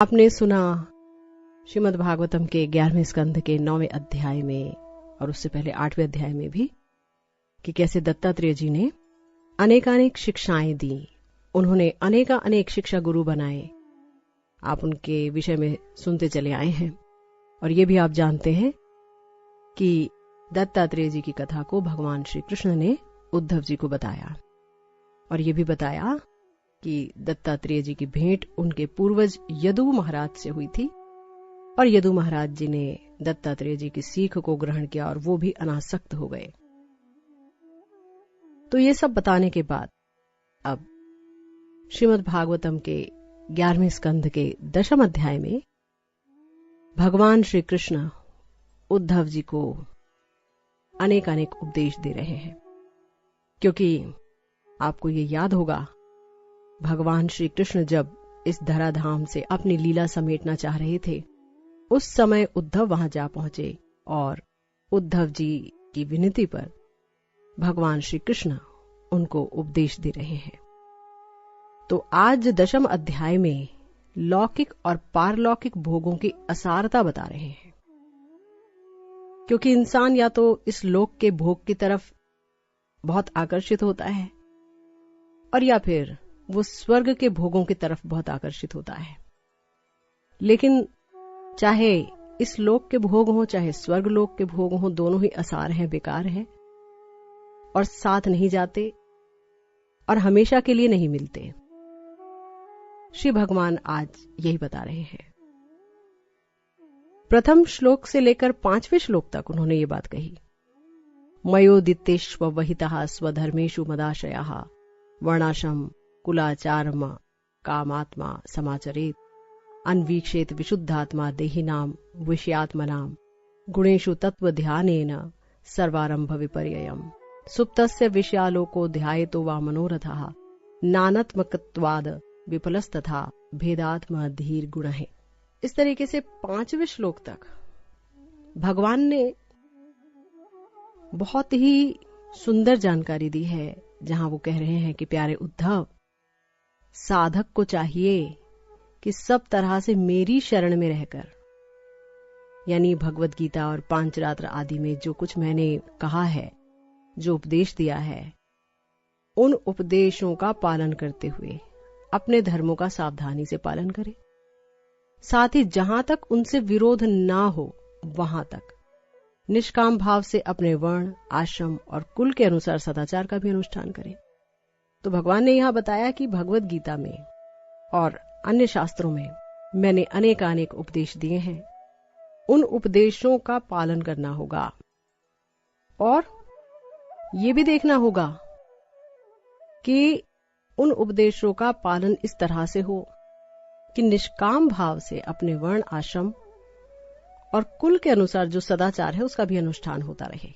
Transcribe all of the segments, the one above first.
आपने सुना श्रीमद् भागवतम के 11वें स्कंध के 9वें अध्याय में और उससे पहले 8वें अध्याय में भी कि कैसे दत्तात्रेय जी ने अनेकानेक शिक्षाएं दी, उन्होंने अनेक शिक्षा गुरु बनाए। आप उनके विषय में सुनते चले आए हैं और ये भी आप जानते हैं कि दत्तात्रेय जी की कथा को भगवान श्री कृष्ण ने उद्धव जी को बताया और ये भी बताया कि दत्तात्रेय जी की भेंट उनके पूर्वज यदु महाराज से हुई थी और यदु महाराज जी ने दत्तात्रेय जी की सीख को ग्रहण किया और वो भी अनासक्त हो गए। तो ये सब बताने के बाद अब श्रीमद् भागवतम के 11वें स्कंध के 10वें अध्याय में भगवान श्री कृष्ण उद्धव जी को अनेक उपदेश दे रहे हैं, क्योंकि आपको ये याद होगा भगवान श्री कृष्ण जब इस धराधाम से अपनी लीला समेटना चाह रहे थे, उस समय उद्धव वहां जा पहुंचे और उद्धव जी की विनती पर भगवान श्री कृष्ण उनको उपदेश दे रहे हैं। तो आज 10वें अध्याय में लौकिक और पारलौकिक भोगों की असारता बता रहे हैं, क्योंकि इंसान या तो इस लोक के भोग की तरफ बहुत आकर्षित होता है और या फिर वो स्वर्ग के भोगों की तरफ बहुत आकर्षित होता है। लेकिन चाहे इस लोक के भोग हो चाहे स्वर्ग लोक के भोग हो, दोनों ही असार हैं, बेकार हैं और साथ नहीं जाते और हमेशा के लिए नहीं मिलते। श्री भगवान आज यही बता रहे हैं। प्रथम श्लोक से लेकर 5वें श्लोक तक उन्होंने ये बात कही। मयोदितेष्व वहितः स्वधर्मेषु मदाशयाः वर्णाश्रम कुलाचारम कामात्मा समाचरेत अन्वीक्षेत विशुद्धात्मा देहिनाम विषयात्मनाम गुणेषु तत्वध्यानेन सर्वारंभ विपर्ययम् सुप्तस्य विषयालोको ध्यायतो वा मनोरथः नानात्मकत्वाद विफलस्तथा भेदात्म धीर गुण है। इस तरीके से 5वें श्लोक तक भगवान ने बहुत ही सुंदर जानकारी दी है, जहां वो कह रहे हैं कि प्यारे उद्धव, साधक को चाहिए कि सब तरह से मेरी शरण में रहकर, यानी भगवत गीता और पांचरात्र आदि में जो कुछ मैंने कहा है, जो उपदेश दिया है, उन उपदेशों का पालन करते हुए अपने धर्मों का सावधानी से पालन करें। साथ ही जहां तक उनसे विरोध ना हो वहां तक निष्काम भाव से अपने वर्ण, आश्रम और कुल के अनुसार सदाचार का भी अनुष्ठान करें। तो भगवान ने यहां बताया कि भगवत गीता में और अन्य शास्त्रों में मैंने अनेक उपदेश दिए हैं, उन उपदेशों का पालन करना होगा और ये भी देखना होगा कि उन उपदेशों का पालन इस तरह से हो कि निष्काम भाव से अपने वर्ण, आश्रम और कुल के अनुसार जो सदाचार है उसका भी अनुष्ठान होता रहे,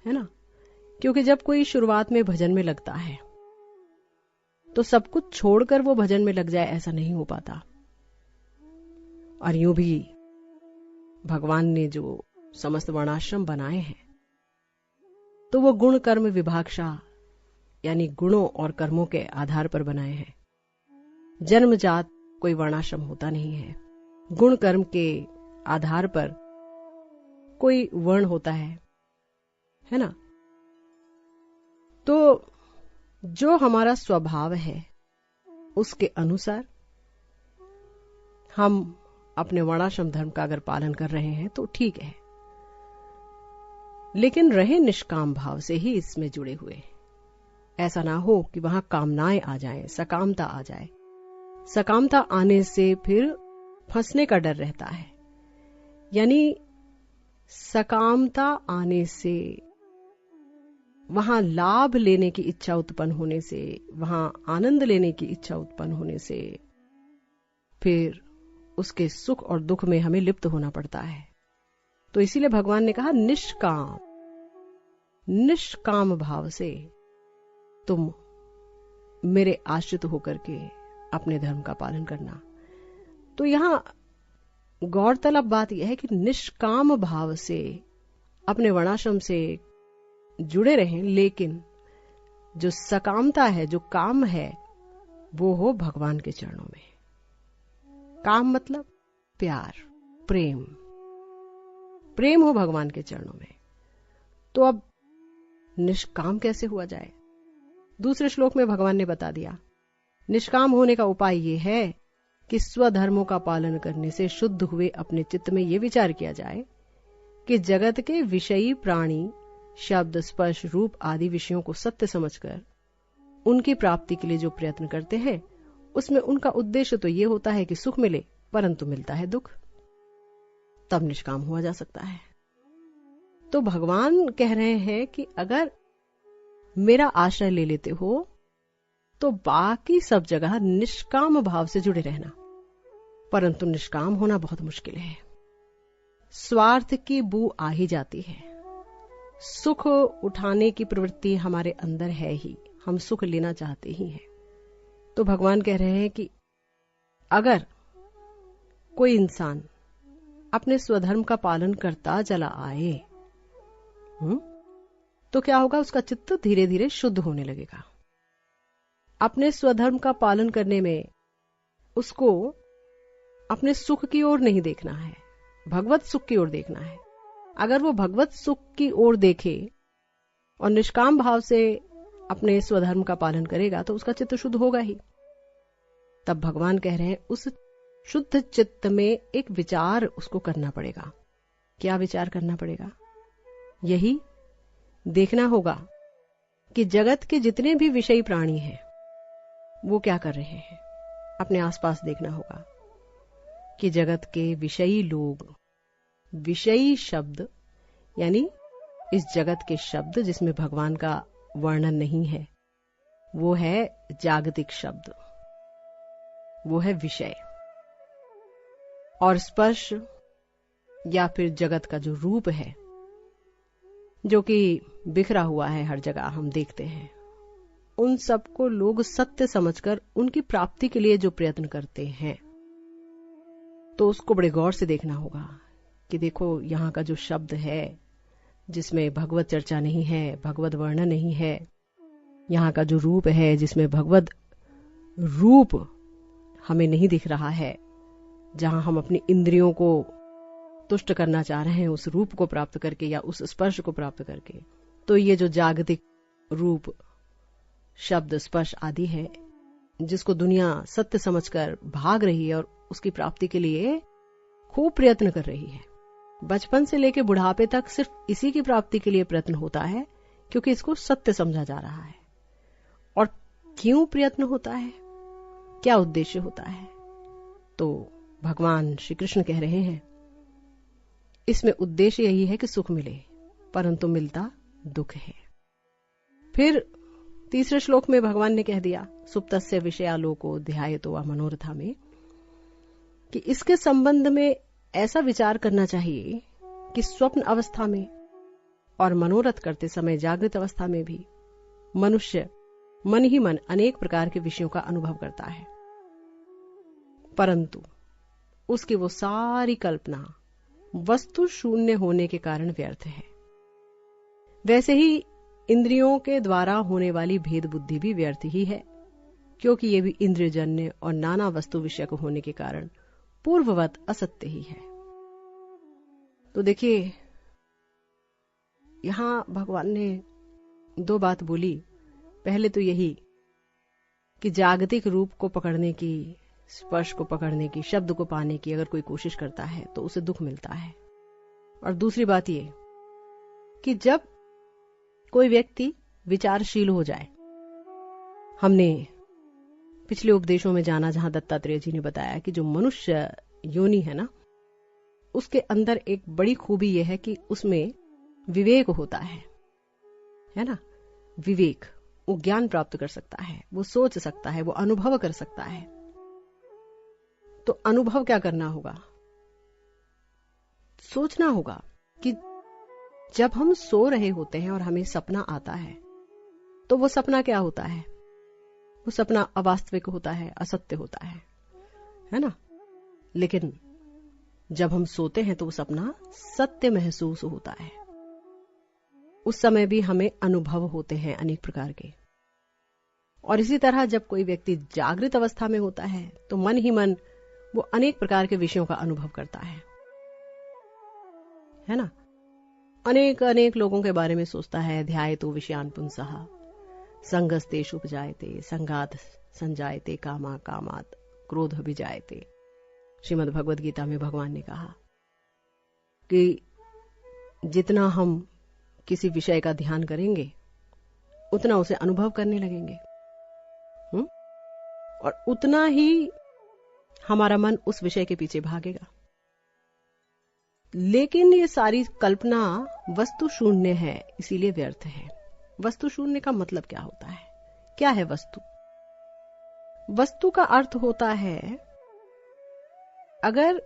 है ना। क्योंकि जब कोई शुरुआत में भजन में लगता है तो सब कुछ छोड़कर वो भजन में लग जाए, ऐसा नहीं हो पाता। और यूं भी भगवान ने जो समस्त वर्णाश्रम बनाए हैं तो वो गुण कर्म विभागशा यानी गुणों और कर्मों के आधार पर बनाए हैं। जन्मजात कोई वर्णाश्रम होता नहीं है, गुण कर्म के आधार पर कोई वर्ण होता है ना। तो जो हमारा स्वभाव है उसके अनुसार हम अपने वर्णाश्रम धर्म का अगर पालन कर रहे हैं तो ठीक है, लेकिन रहे निष्काम भाव से ही इसमें जुड़े हुए। ऐसा ना हो कि वहां कामनाएं आ जाएं, सकामता आ जाए। सकामता आने से फिर फंसने का डर रहता है, यानी सकामता आने से, वहां लाभ लेने की इच्छा उत्पन्न होने से, वहां आनंद लेने की इच्छा उत्पन्न होने से फिर उसके सुख और दुख में हमें लिप्त होना पड़ता है। तो इसीलिए भगवान ने कहा निष्काम भाव से तुम मेरे आश्रित होकर के अपने धर्म का पालन करना। तो यहां गौरतलब बात यह है कि निष्काम भाव से अपने वर्णाश्रम से जुड़े रहें, लेकिन जो सकामता है, जो काम है, वो हो भगवान के चरणों में। काम मतलब प्यार, प्रेम, प्रेम हो भगवान के चरणों में। तो अब निष्काम कैसे हुआ जाए? दूसरे श्लोक में भगवान ने बता दिया, निष्काम होने का उपाय ये है कि स्वधर्मों का पालन करने से शुद्ध हुए अपने चित्त में ये विचार किया जाए कि जगत के विषयी प्राणी शब्द, स्पर्श, रूप आदि विषयों को सत्य समझकर उनकी प्राप्ति के लिए जो प्रयत्न करते हैं उसमें उनका उद्देश्य तो ये होता है कि सुख मिले, परंतु मिलता है दुख। तब निष्काम हुआ जा सकता है। तो भगवान कह रहे हैं कि अगर मेरा आश्रय ले लेते हो तो बाकी सब जगह निष्काम भाव से जुड़े रहना, परंतु निष्काम होना बहुत मुश्किल है। स्वार्थ की बू आ ही जाती है। सुख उठाने की प्रवृत्ति हमारे अंदर है ही, हम सुख लेना चाहते ही हैं। तो भगवान कह रहे हैं कि अगर कोई इंसान अपने स्वधर्म का पालन करता चला आए तो क्या होगा? उसका चित्त धीरे धीरे शुद्ध होने लगेगा। अपने स्वधर्म का पालन करने में उसको अपने सुख की ओर नहीं देखना है, भगवत सुख की ओर देखना है। अगर वो भगवत सुख की ओर देखे और निष्काम भाव से अपने स्वधर्म का पालन करेगा तो उसका चित्त शुद्ध होगा ही। तब भगवान कह रहे हैं उस शुद्ध चित्त में एक विचार उसको करना पड़ेगा। क्या विचार करना पड़ेगा? यही देखना होगा कि जगत के जितने भी विषयी प्राणी हैं वो क्या कर रहे हैं। अपने आसपास देखना होगा कि जगत के विषयी लोग, विषयी शब्द यानी इस जगत के शब्द जिसमें भगवान का वर्णन नहीं है, वो है जागतिक शब्द, वो है विषय। और स्पर्श या फिर जगत का जो रूप है जो कि बिखरा हुआ है हर जगह हम देखते हैं, उन सबको लोग सत्य समझकर उनकी प्राप्ति के लिए जो प्रयत्न करते हैं तो उसको बड़े गौर से देखना होगा कि देखो यहाँ का जो शब्द है जिसमें भगवत चर्चा नहीं है, भगवत वर्णन नहीं है, यहाँ का जो रूप है जिसमें भगवत रूप हमें नहीं दिख रहा है, जहां हम अपनी इंद्रियों को तुष्ट करना चाह रहे हैं उस रूप को प्राप्त करके या उस स्पर्श को प्राप्त करके, तो ये जो जागतिक रूप, शब्द, स्पर्श आदि है जिसको दुनिया सत्य समझकर भाग रही है और उसकी प्राप्ति के लिए खूब प्रयत्न कर रही है। बचपन से लेकर बुढ़ापे तक सिर्फ इसी की प्राप्ति के लिए प्रयत्न होता है क्योंकि इसको सत्य समझा जा रहा है। और क्यों प्रयत्न होता है, क्या उद्देश्य होता है? तो भगवान श्री कृष्ण कह रहे हैं इसमें उद्देश्य यही है कि सुख मिले, परंतु मिलता दुख है। फिर तीसरे श्लोक में भगवान ने कह दिया, सुप्तस्य विषयालोको ध्यायतो वा मनोरथा में, कि इसके संबंध में ऐसा विचार करना चाहिए कि स्वप्न अवस्था में और मनोरथ करते समय जागृत अवस्था में भी मनुष्य मन ही मन अनेक प्रकार के विषयों का अनुभव करता है, परंतु उसकी वो सारी कल्पना वस्तु शून्य होने के कारण व्यर्थ है। वैसे ही इंद्रियों के द्वारा होने वाली भेद बुद्धि भी व्यर्थ ही है, क्योंकि ये भी इंद्रियजन्य और नाना वस्तु विषयक होने के कारण पूर्ववत असत्य ही है। तो देखिए यहां भगवान ने दो बात बोली। पहले तो यही कि जागतिक रूप को पकड़ने की, स्पर्श को पकड़ने की, शब्द को पाने की अगर कोई कोशिश करता है तो उसे दुख मिलता है। और दूसरी बात ये कि जब कोई व्यक्ति विचारशील हो जाए, हमने पिछले उपदेशों में जाना जहां दत्तात्रेय जी ने बताया कि जो मनुष्य योनि है ना, उसके अंदर एक बड़ी खूबी यह है कि उसमें विवेक होता है ना। विवेक, वो ज्ञान प्राप्त कर सकता है, वो सोच सकता है, वो अनुभव कर सकता है। तो अनुभव क्या करना होगा? सोचना होगा कि जब हम सो रहे होते हैं और हमें सपना आता है तो वो सपना क्या होता है? वो सपना अवास्तविक होता है, असत्य होता है ना। लेकिन जब हम सोते हैं तो वो सपना सत्य महसूस होता है। उस समय भी हमें अनुभव होते हैं अनेक प्रकार के। और इसी तरह जब कोई व्यक्ति जागृत अवस्था में होता है तो मन ही मन वो अनेक प्रकार के विषयों का अनुभव करता है ना। अनेक अनेक लोगों के बारे में सोचता है। ध्यायतो विषयान् पुंसः संगस्तेषु उपजायते संगात् संजायते कामा कामात् क्रोध विजायते। श्रीमद् भगवद गीता में भगवान ने कहा कि जितना हम किसी विषय का ध्यान करेंगे उतना उसे अनुभव करने लगेंगे, और उतना ही हमारा मन उस विषय के पीछे भागेगा। लेकिन ये सारी कल्पना वस्तु शून्य है, इसीलिए व्यर्थ है। वस्तु शून्य का मतलब क्या होता है? क्या है वस्तु? वस्तु का अर्थ होता है अगर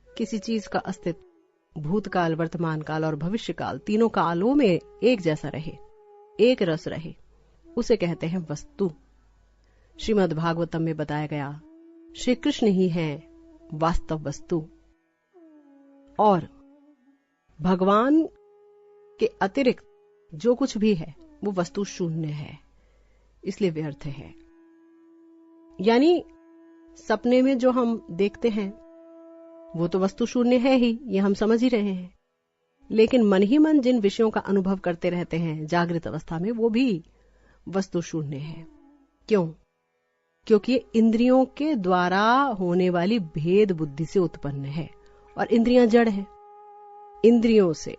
किसी चीज का अस्तित्व भूतकाल, वर्तमान काल और भविष्य काल तीनों कालों में एक जैसा रहे, एक रस रहे, उसे कहते हैं वस्तु। श्रीमद् भागवतम में बताया गया श्री कृष्ण ही है वास्तव वस्तु, और भगवान के अतिरिक्त जो कुछ भी है वो वस्तु शून्य है, इसलिए व्यर्थ है। यानी सपने में जो हम देखते हैं वो तो वस्तु शून्य है ही, ये हम समझ ही रहे हैं। लेकिन मन ही मन जिन विषयों का अनुभव करते रहते हैं जागृत अवस्था में, वो भी वस्तु शून्य है। क्यों? क्योंकि ये इंद्रियों के द्वारा होने वाली भेद बुद्धि से उत्पन्न है, और इंद्रियां जड़ है। इंद्रियों से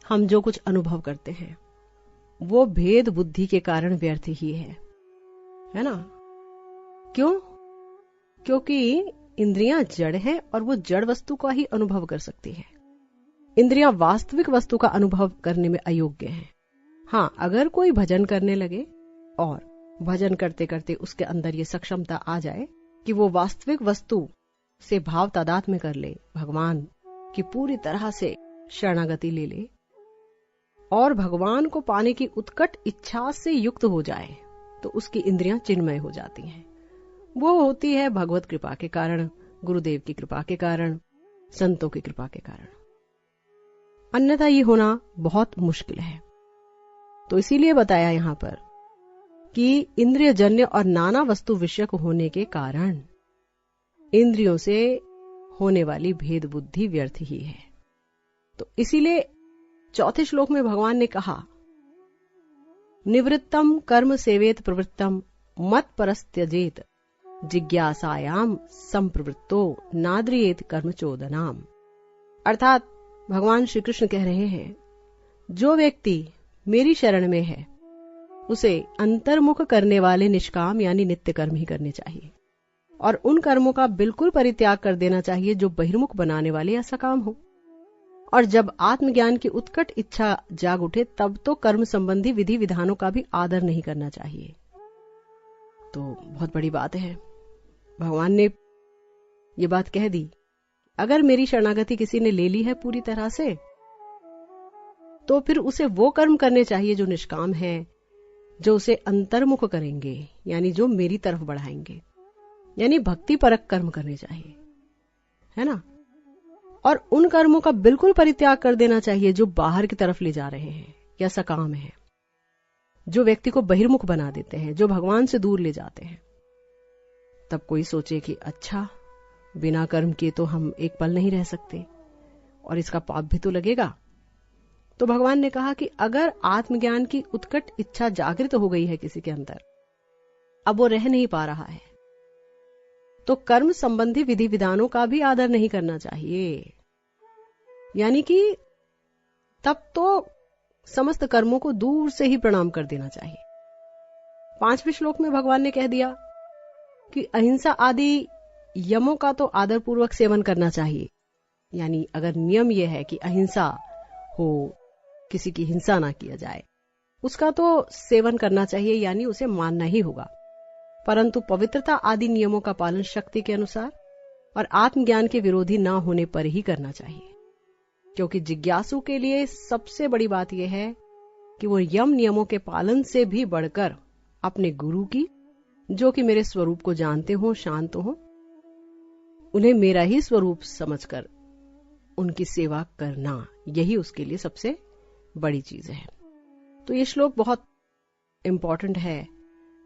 हम जो कुछ अनुभव करते हैं वो भेद बुद्धि के कारण व्यर्थ ही है ना। क्यों? क्योंकि इंद्रियां जड़ है और वो जड़ वस्तु का ही अनुभव कर सकती है। इंद्रियां वास्तविक वस्तु का अनुभव करने में अयोग्य हैं। हाँ, अगर कोई भजन करने लगे और भजन करते करते उसके अंदर ये सक्षमता आ जाए कि वो वास्तविक वस्तु से भाव तादात्म्य कर ले, भगवान की पूरी तरह से शरणागति ले ले और भगवान को पाने की उत्कट इच्छा से युक्त हो जाए, तो उसकी इंद्रियां चिन्मय हो जाती हैं। वो होती है भगवत कृपा के कारण, गुरुदेव की कृपा के कारण, संतों की कृपा के कारण। अन्यथा ये होना बहुत मुश्किल है। तो इसीलिए बताया यहां पर कि इंद्रिय जन्य और नाना वस्तु विषयक होने के कारण इंद्रियों से होने वाली भेद बुद्धि व्यर्थ ही है। तो इसीलिए चौथे श्लोक में भगवान ने कहा, निवृत्तम कर्म सेवेत प्रवृत्तम मत परस्त्यजेत जिज्ञासायाम संप्रवृत्तो नाद्रियेत कर्म चोदनाम। अर्थात भगवान श्री कृष्ण कह रहे हैं, जो व्यक्ति मेरी शरण में है उसे अंतर्मुख करने वाले निष्काम यानी नित्य कर्म ही करने चाहिए, और उन कर्मों का बिल्कुल परित्याग कर देना चाहिए जो बहिर्मुख बनाने वाले या सकाम हो। और जब आत्मज्ञान की उत्कट इच्छा जाग उठे तब तो कर्म संबंधी विधि विधानों का भी आदर नहीं करना चाहिए। तो बहुत बड़ी बात है, भगवान ने ये बात कह दी। अगर मेरी शरणागति किसी ने ले ली है पूरी तरह से, तो फिर उसे वो कर्म करने चाहिए जो निष्काम है, जो उसे अंतर्मुख करेंगे, यानी जो मेरी तरफ बढ़ाएंगे, यानी भक्ति परक कर्म करने चाहिए, है ना। और उन कर्मों का बिल्कुल परित्याग कर देना चाहिए जो बाहर की तरफ ले जा रहे हैं या सकाम है, जो व्यक्ति को बहिर्मुख बना देते हैं, जो भगवान से दूर ले जाते हैं। तब कोई सोचे कि अच्छा, बिना कर्म किए तो हम एक पल नहीं रह सकते और इसका पाप भी तो लगेगा। तो भगवान ने कहा कि अगर आत्मज्ञान की उत्कट इच्छा जागृत हो गई है किसी के अंदर, अब वो रह नहीं पा रहा है, तो कर्म संबंधी विधि विधानों का भी आदर नहीं करना चाहिए। यानी कि तब तो समस्त कर्मों को दूर से ही प्रणाम कर देना चाहिए। 5वें श्लोक में भगवान ने कह दिया कि अहिंसा आदि यमों का तो आदर पूर्वक सेवन करना चाहिए। यानी अगर नियम यह है कि अहिंसा हो, किसी की हिंसा ना किया जाए, उसका तो सेवन करना चाहिए, यानी उसे मानना ही होगा। परंतु पवित्रता आदि नियमों का पालन शक्ति के अनुसार और आत्मज्ञान के विरोधी ना होने पर ही करना चाहिए। क्योंकि जिज्ञासु के लिए सबसे बड़ी बात यह है कि वो यम नियमों के पालन से भी बढ़कर अपने गुरु की, जो कि मेरे स्वरूप को जानते हो, शांत हो, उन्हें मेरा ही स्वरूप समझकर उनकी सेवा करना, यही उसके लिए सबसे बड़ी चीज है। तो ये श्लोक बहुत इंपॉर्टेंट है,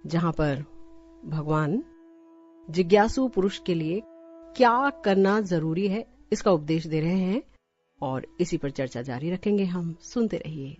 जहां पर भगवान जिज्ञासु पुरुष के लिए क्या करना जरूरी है, इसका उपदेश दे रहे हैं और इसी पर चर्चा जारी रखेंगे हम। सुनते रहिए।